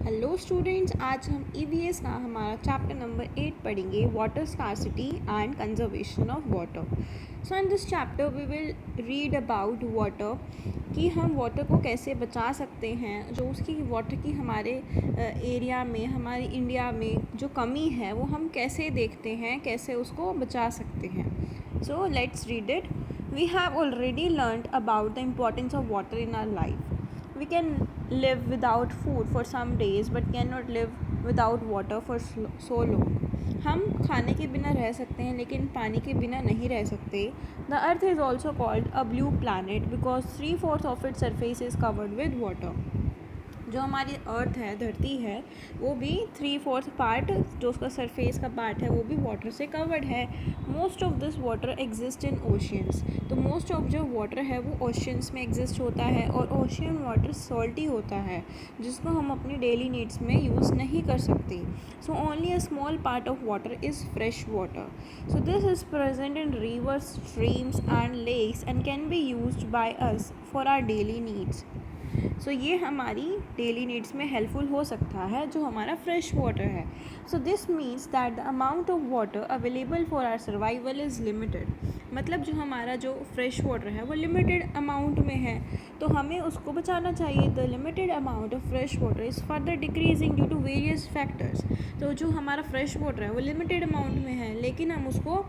Hello students, आज हम EVS का हमारा चैप्टर नंबर 8 पढ़ेंगे, water scarcity and conservation of water. So in this chapter we will read about water, कि हम वाटर को कैसे बचा सकते हैं, जो उसकी वाटर की हमारे एरिया में, हमारी इंडिया में जो कमी है वो हम कैसे देखते हैं, कैसे उसको बचा सकते हैं। So let's read it. We have already learned about the importance of water in our life. We can live without food for some days but cannot live without water for so long. हम खाने के बिना रह सकते हैं लेकिन पानी के बिना नहीं रह सकते. The earth is also called a blue planet because 3/4 of its surface is covered with water. जो हमारी अर्थ है, धरती है, वो भी 3/4 पार्ट, जो उसका सरफेस का पार्ट है, वो भी वाटर से कवर्ड है. Most of this water exist in oceans. तो मोस्ट ऑफ जो वाटर है वो ओशियंस में एग्जिस्ट होता है, और ओशियन वाटर सॉल्टी होता है, जिसको हम अपनी डेली नीड्स में यूज़ नहीं कर सकते. So only a small part of water is fresh water. So this is present in rivers, streams and lakes and can be used by us for our daily needs. So ये हमारी daily needs में helpful हो सकता है, जो हमारा fresh water है. So this means that the amount of water available for our survival is limited. मतलब जो हमारा जो फ्रेश वाटर है वो लिमिटेड अमाउंट में है, तो हमें उसको बचाना चाहिए. The limited amount of fresh water is further decreasing due to various factors. तो जो हमारा फ्रेश वाटर है वो लिमिटेड अमाउंट में है, लेकिन हम उसको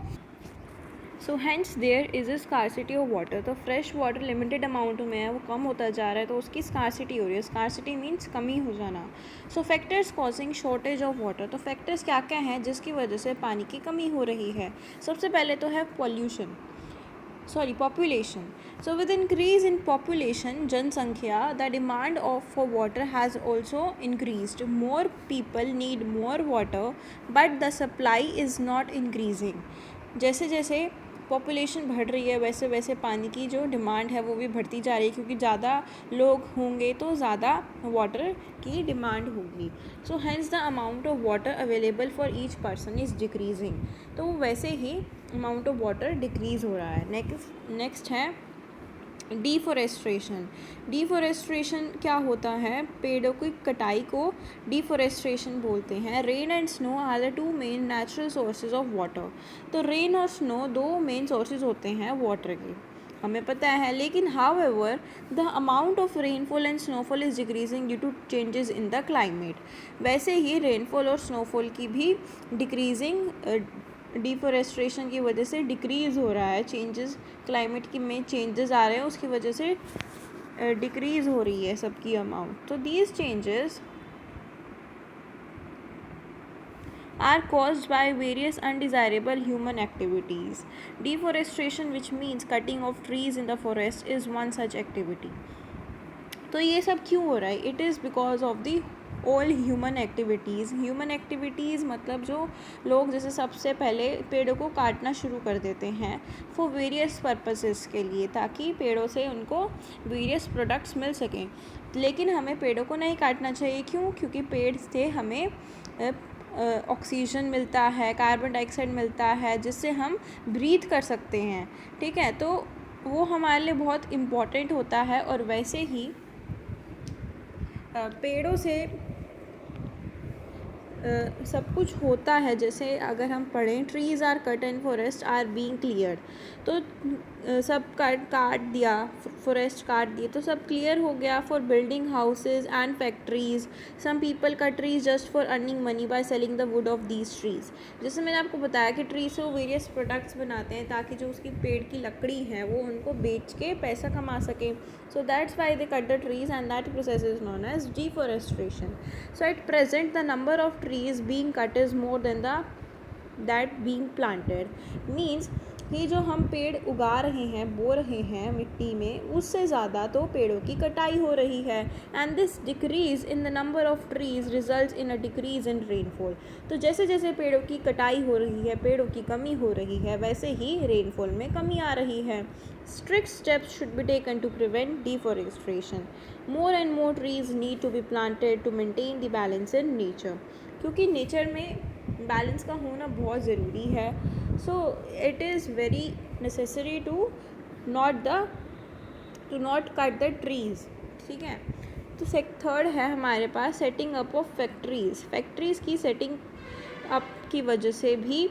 hence there is a scarcity of water. तो फ्रेश वाटर लिमिटेड अमाउंट में है, वो कम होता जा रहा है, तो उसकी स्कार्सिटी हो रही है. स्कार्सिटी मीन्स कमी हो जाना. Factors causing shortage of water. तो फैक्टर्स क्या क्या हैं जिसकी वजह से पानी की कमी हो रही है? सबसे पहले तो है population. So with increase in population, जनसंख्या, the demand for water has also increased. More people need more water, but the supply is not increasing. जैसे जैसे पॉपुलेशन बढ़ रही है, वैसे वैसे पानी की जो डिमांड है वो भी बढ़ती जा रही है, क्योंकि ज़्यादा लोग होंगे तो ज़्यादा वाटर की डिमांड होगी. So hence the amount of water available for each person is decreasing. तो वैसे ही अमाउंट ऑफ वाटर डिक्रीज़ हो रहा है. नेक्स्ट है डिफॉरेस्ट्रेशन. डिफॉरेस्ट्रेशन क्या होता है? पेड़ों की कटाई को डिफॉरेस्ट्रेशन बोलते हैं. Rain and snow are the 2 main natural sources of water. तो रेन और स्नो 2 मेन सोर्सेज होते हैं वाटर के, हमें पता है. लेकिन however the amount of rainfall and snowfall is decreasing due to changes in the climate. वैसे ही रेनफॉल और स्नोफॉल की भी डिक्रीजिंग डिफॉरेस्ट्रेशन की वजह से डिक्रीज़ हो रहा है. चेंजेस क्लाइमेट की में चेंजेस आ रहे हैं, उसकी वजह से डिक्रीज़ हो रही है सबकी अमाउंट. तो these changes are caused by various undesirable human activities. Deforestation, which means cutting of trees in the forest, is one such activity. तो ये सब क्यों हो रहा है? It is because of the all human activities. Human activities मतलब जो लोग जैसे सबसे पहले पेड़ों को काटना शुरू कर देते हैं फॉर वेरियस पर्पसेस के लिए, ताकि पेड़ों से उनको वेरियस प्रोडक्ट्स मिल सकें. लेकिन हमें पेड़ों को नहीं काटना चाहिए. क्यों? क्योंकि पेड़ से हमें ऑक्सीजन मिलता है, कार्बन डाइऑक्साइड मिलता है, जिससे हम ब्रीथ कर सकते हैं. ठीक है, तो वो हमारे लिए बहुत इम्पॉर्टेंट होता है. और वैसे ही पेड़ों से सब कुछ होता है. जैसे अगर हम पढ़ें, trees are cut and forest are being clear. तो सब काट दिया, फॉरेस्ट काट दिए, तो सब क्लियर हो गया for building houses and factories. Some people cut trees just for earning money by selling the wood of these trees. जैसे मैंने आपको बताया कि ट्री से वो वेरियस प्रोडक्ट्स बनाते हैं, ताकि जो उसकी पेड़ की लकड़ी है वो उनको बेच के पैसा कमा सकें. So that's why they cut the trees, and that process is known as deforestation. So at present the number of trees being cut is more than that being planted. Means कि जो हम पेड़ उगा रहे हैं, बो रहे हैं मिट्टी में, उससे ज़्यादा तो पेड़ों की कटाई हो रही है. And this decrease in the number of trees results in a decrease in rainfall. तो जैसे जैसे पेड़ों की कटाई हो रही है, पेड़ों की कमी हो रही है, वैसे ही रेनफॉल में कमी आ रही है. Strict steps should be taken to prevent deforestation. More and more trees need to be planted to maintain the balance in nature. क्योंकि नेचर में बैलेंस का होना बहुत ज़रूरी है. So it is very necessary to not cut the trees. ठीक है, तो थर्ड है हमारे पास सेटिंग अप ऑफ फैक्ट्रीज़ की सेटिंग अप की वजह से भी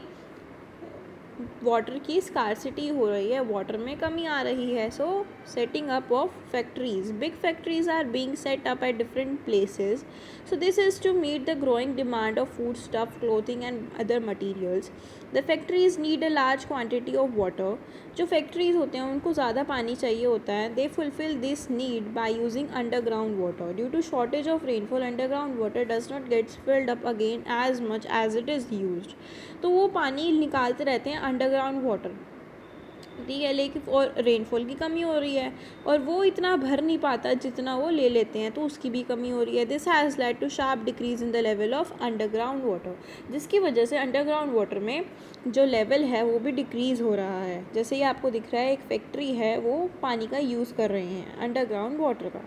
वाटर की स्कारसिटी हो रही है, वाटर में कमी आ रही है. So setting up of factories, big factories are being set up at different places. So this is to meet the growing demand of food stuff, clothing and other materials. The factories need a large quantity of water. जो factories होते हैं उनको ज़्यादा पानी चाहिए होता है. They fulfil this need by using underground water. Due to shortage of rainfall, underground water does not gets filled up again as much as it is used. तो वो पानी निकालते रहते हैं अंडरग्राउंड वाटर, ठीक है, लेकिन और रेनफॉल की कमी हो रही है और वो इतना भर नहीं पाता जितना वो ले लेते हैं, तो उसकी भी कमी हो रही है. This has led to sharp decrease in the level of underground water, जिसकी वजह से अंडरग्राउंड वाटर में जो लेवल है वो भी डिक्रीज़ हो रहा है. जैसे ये आपको दिख रहा है, एक फैक्ट्री है, वो पानी का यूज़ कर रहे हैं अंडरग्राउंड वाटर का.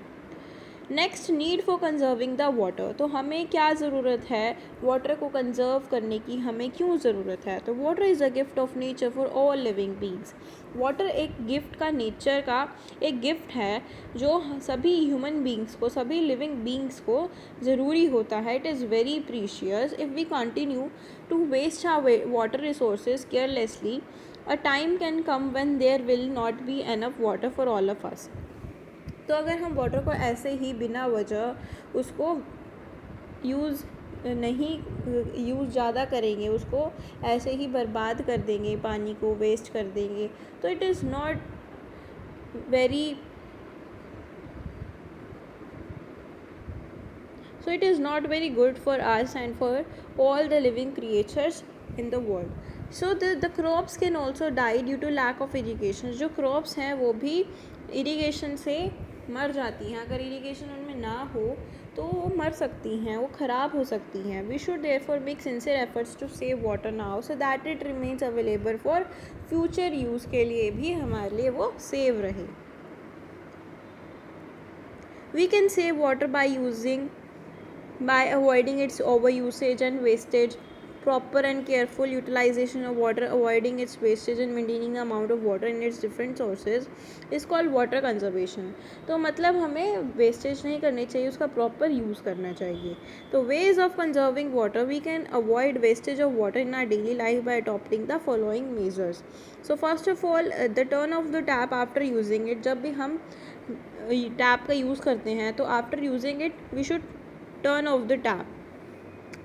Next, need for conserving the water. तो हमें क्या ज़रूरत है वाटर को कंजर्व करने की, हमें क्यों ज़रूरत है? तो water is a gift of nature for all living beings. Water एक गिफ्ट का, नेचर का एक गिफ्ट है जो सभी ह्यूमन बींग्स को, सभी लिविंग बींग्स को ज़रूरी होता है. It is very precious. If we continue to waste our water resources carelessly, a time can come when there will not be enough water for all of us. तो अगर हम water को ऐसे ही बिना वजह उसको यूज़ ज़्यादा करेंगे, उसको ऐसे ही बर्बाद कर देंगे, पानी को वेस्ट कर देंगे, तो it is not very good for us and for all the living creatures in the world. So the crops can also die due to lack of irrigation. जो crops हैं वो भी irrigation से मर जाती हैं. अगर irrigation उनमें ना हो तो वो मर सकती हैं, वो ख़राब हो सकती हैं. We should therefore make sincere efforts to save water now so that it remains available for future use, के लिए भी हमारे लिए वो सेव रहे. We can save water by avoiding its overusage and wastage. Proper and careful utilization of water, avoiding its wastage and maintaining the amount of water in its different sources is called water conservation. तो मतलब हमें wastage नहीं करनी चाहिए, उसका proper use करना चाहिए. तो ways of conserving water, we can avoid wastage of water in our daily life by adopting the following measures. So first of all, the turn of the tap after using it. जब भी हम tap का use करते हैं तो after using it we should turn off the tap.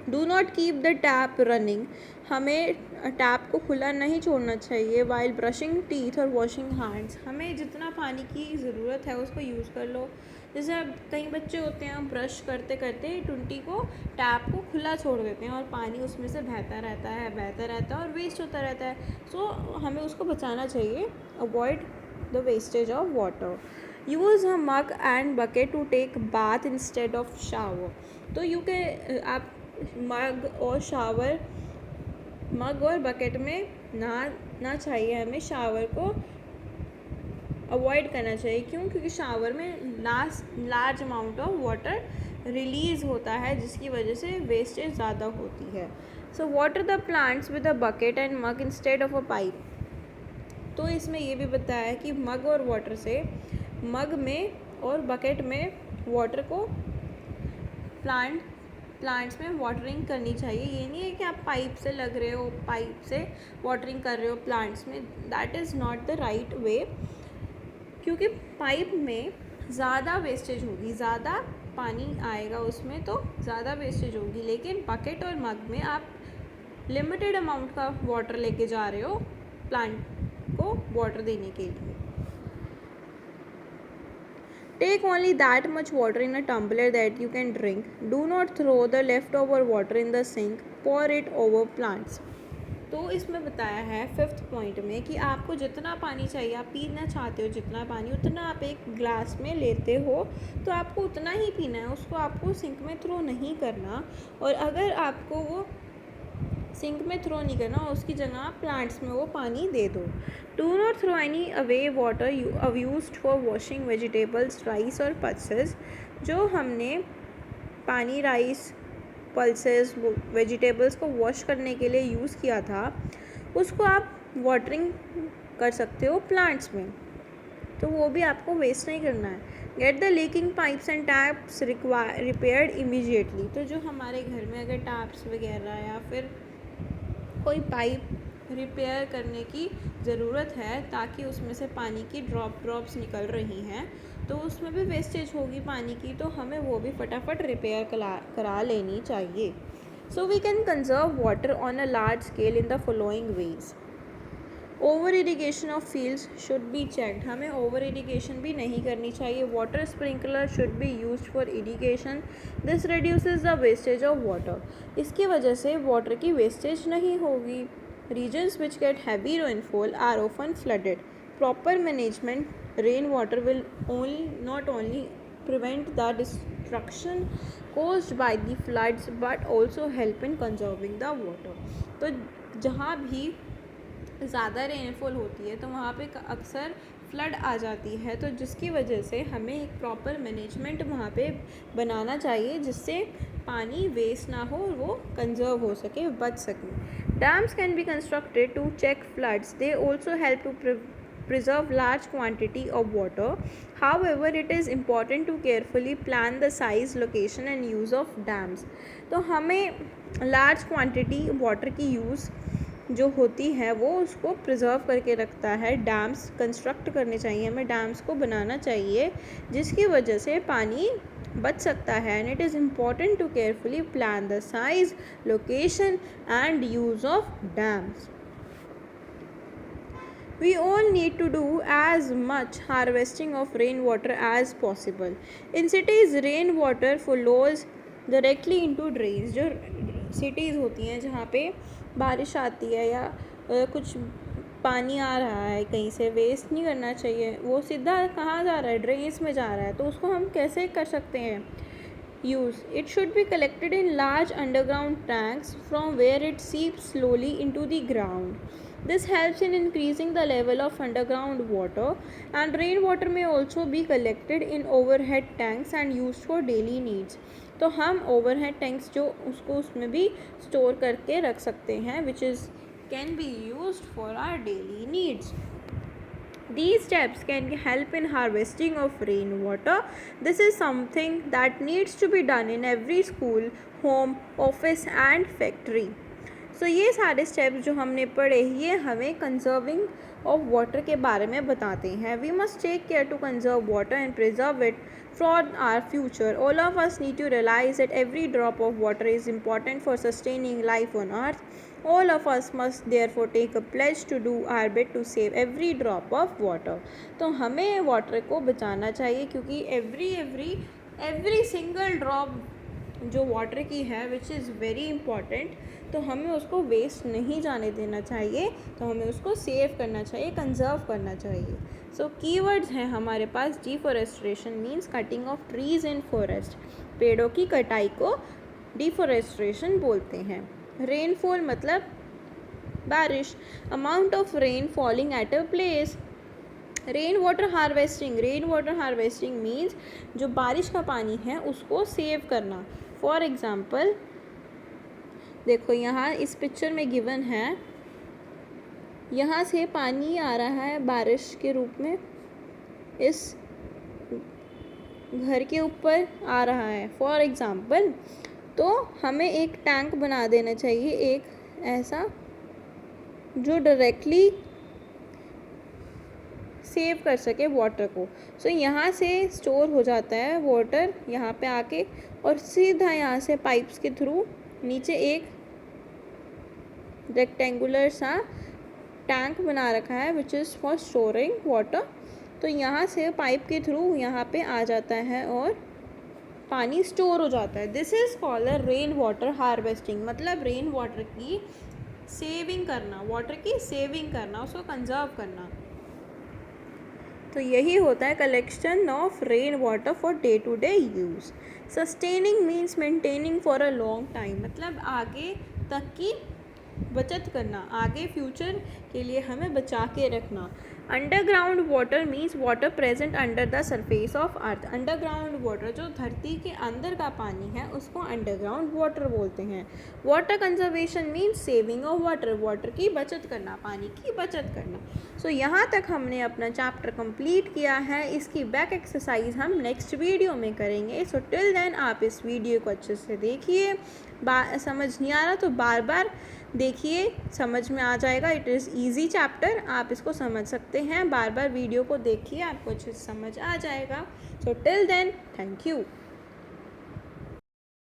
Do not keep the tap running. हमें tap को खुला नहीं छोड़ना चाहिए. वाइल ब्रशिंग टीथ और वॉशिंग हैंड्स. हमें जितना पानी की ज़रूरत है उसको यूज़ कर लो. जैसे अब कई बच्चे होते हैं, ब्रश करते करते टुंटी को, टैप को खुला छोड़ देते हैं और पानी उसमें से बहता रहता है और वेस्ट होता रहता है. सो हमें उसको बचाना चाहिए. Avoid the wastage of water. Use a mug and bucket to take bath instead of shower. तो आप मग और बकेट में नहाना चाहिए. हमें शावर को अवॉइड करना चाहिए. क्यों? क्योंकि शावर में large amount of water release होता है, जिसकी वजह से वेस्टेज ज़्यादा होती है. So water the plants with a bucket and mug instead of a pipe. तो इसमें ये भी बताया है कि मग में और बकेट में वाटर को प्लांट्स में वाटरिंग करनी चाहिए. ये नहीं है कि आप पाइप से वाटरिंग कर रहे हो प्लांट्स में. That is not the right way, क्योंकि पाइप में ज़्यादा वेस्टेज होगी, ज़्यादा पानी आएगा उसमें, तो ज़्यादा वेस्टेज होगी. लेकिन बकेट और मग में आप लिमिटेड अमाउंट का वाटर लेके जा रहे हो प्लांट को वाटर देने के लिए. Take only that much water in a tumbler that you can drink. Do not throw the leftover water in the sink. Pour it over plants. तो इसमें बताया है 5th पॉइंट में कि आपको जितना पानी चाहिए, आप पीना चाहते हो जितना पानी, उतना आप एक ग्लास में लेते हो तो आपको उतना ही पीना है. उसको आपको सिंक में थ्रो नहीं करना. और अगर आपको वो सिंक में थ्रो नहीं करना, उसकी जगह आप प्लांट्स में वो पानी दे दो. Do not throw any away water used for washing vegetables, rice और पल्सेस. जो हमने पानी राइस, पल्सेस, वेजिटेबल्स को वॉश करने के लिए यूज़ किया था, उसको आप वाटरिंग कर सकते हो प्लांट्स में. तो वो भी आपको वेस्ट नहीं करना है। Get the leaking pipes and taps repaired immediately. तो जो हमारे घर में अगर टैप्स वगैरह या फिर कोई पाइप रिपेयर करने की ज़रूरत है ताकि उसमें से पानी की ड्रॉप्स निकल रही हैं, तो उसमें भी वेस्टेज होगी पानी की, तो हमें वो भी फटाफट रिपेयर करा लेनी चाहिए। So we can conserve water on a large scale in the following ways. Over irrigation of fields should be checked. हमें ओवर इरीगेशन भी नहीं करनी चाहिए। Water sprinkler should be used for irrigation. This reduces the wastage of water. इसकी वजह से water की wastage नहीं होगी। Regions which get heavy rainfall are often flooded. Proper management rain water will not only prevent the destruction caused by the floods but also help in conserving the water। तो जहाँ भी ज़्यादा rainfall होती है तो वहाँ पे अक्सर फ्लड आ जाती है, तो जिसकी वजह से हमें एक प्रॉपर मैनेजमेंट वहाँ पे बनाना चाहिए जिससे पानी वेस्ट ना हो और वो कंजर्व हो सके, बच सके। Dams can be constructed to check floods. They also help to preserve large quantity of water. However, it is important to carefully plan the size, location and use of dams। तो हमें large quantity water की use जो होती है वो उसको preserve करके रखता है। डैम्स कंस्ट्रक्ट करने चाहिए, हमें डैम्स को बनाना चाहिए जिसकी वजह से पानी बच सकता है। And it is important to carefully plan the size, location and use of dams. We all need to do as much harvesting of rainwater as possible. In cities, rainwater flows directly into drains। जो cities होती हैं जहाँ पे बारिश आती है या कुछ पानी आ रहा है कहीं से, वेस्ट नहीं करना चाहिए, वो सीधा कहाँ जा रहा है, ड्रेन्स में जा रहा है। तो उसको हम कैसे कर सकते हैं use? It should be collected in large underground tanks from where it seeps slowly into the ground। This helps in increasing the level of underground water, and rainwater may also be collected in overhead tanks and used for daily needs। तो हम overhead tanks जो उसको उसमें भी store करके रख सकते हैं, which is can be used for our daily needs। These steps can help in harvesting of rainwater. This is something that needs to be done in every school, home, office and factory। सो ये सारे steps जो हमने पढ़े ये हमें conserving of water के बारे में बताते हैं। We must take care to conserve water and preserve it for our future. All of us need to realize that every drop of water is important for sustaining life on earth. All of us must therefore take a pledge to do our bit to save every drop of water। तो हमें water को बचाना चाहिए क्योंकि every single drop जो water की है which is very important, तो हमें उसको वेस्ट नहीं जाने देना चाहिए, तो हमें उसको सेव करना चाहिए, कंजर्व करना चाहिए। सो कीवर्ड्स हैं हमारे पास। Deforestation means cutting of trees in forest. पेड़ों की कटाई को डिफॉरेस्ट्रेशन बोलते हैं। रेनफॉल मतलब बारिश, amount of rain falling at a place. Rain water harvesting means जो बारिश का पानी है उसको सेव करना। फॉर एग्ज़ाम्पल देखो यहाँ इस पिक्चर में गिवन है, यहाँ से पानी आ रहा है बारिश के रूप में, इस घर के ऊपर आ रहा है फॉर एग्ज़ाम्पल। तो हमें एक टैंक बना देना चाहिए, एक ऐसा जो डायरेक्टली सेव कर सके वाटर को। सो यहाँ से स्टोर हो जाता है वाटर यहाँ पे आके, और सीधा यहाँ से पाइप्स के थ्रू नीचे एक रेक्टेंगुलर सा टैंक बना रखा है which is for storing water. तो यहाँ से पाइप के थ्रू यहाँ पे आ जाता है और पानी स्टोर हो जाता है। This is called rain water harvesting. मतलब रेन वाटर की सेविंग करना, वाटर की सेविंग करना, उसको कंजर्व करना। तो यही होता है collection of rain water for day to day use. Sustaining means maintaining for a long time. मतलब आगे तक की बचत करना, आगे फ्यूचर के लिए हमें बचा के रखना। Underground water means water present under the surface of earth. Underground water जो धरती के अंदर का पानी है उसको अंडरग्राउंड वाटर बोलते हैं। Water conservation means saving of water, water की बचत करना, पानी की बचत करना। सो यहाँ तक हमने अपना चैप्टर कंप्लीट किया है। इसकी बैक एक्सरसाइज हम नेक्स्ट वीडियो में करेंगे। सो टिल देन आप इस वीडियो को अच्छे से देखिए, समझ नहीं आ रहा तो बार बार देखिए, समझ में आ जाएगा। इट इज़ ईजी चैप्टर, आप इसको समझ सकते हैं। बार बार वीडियो को देखिए, आपको अच्छे से समझ आ जाएगा। So till then, thank you.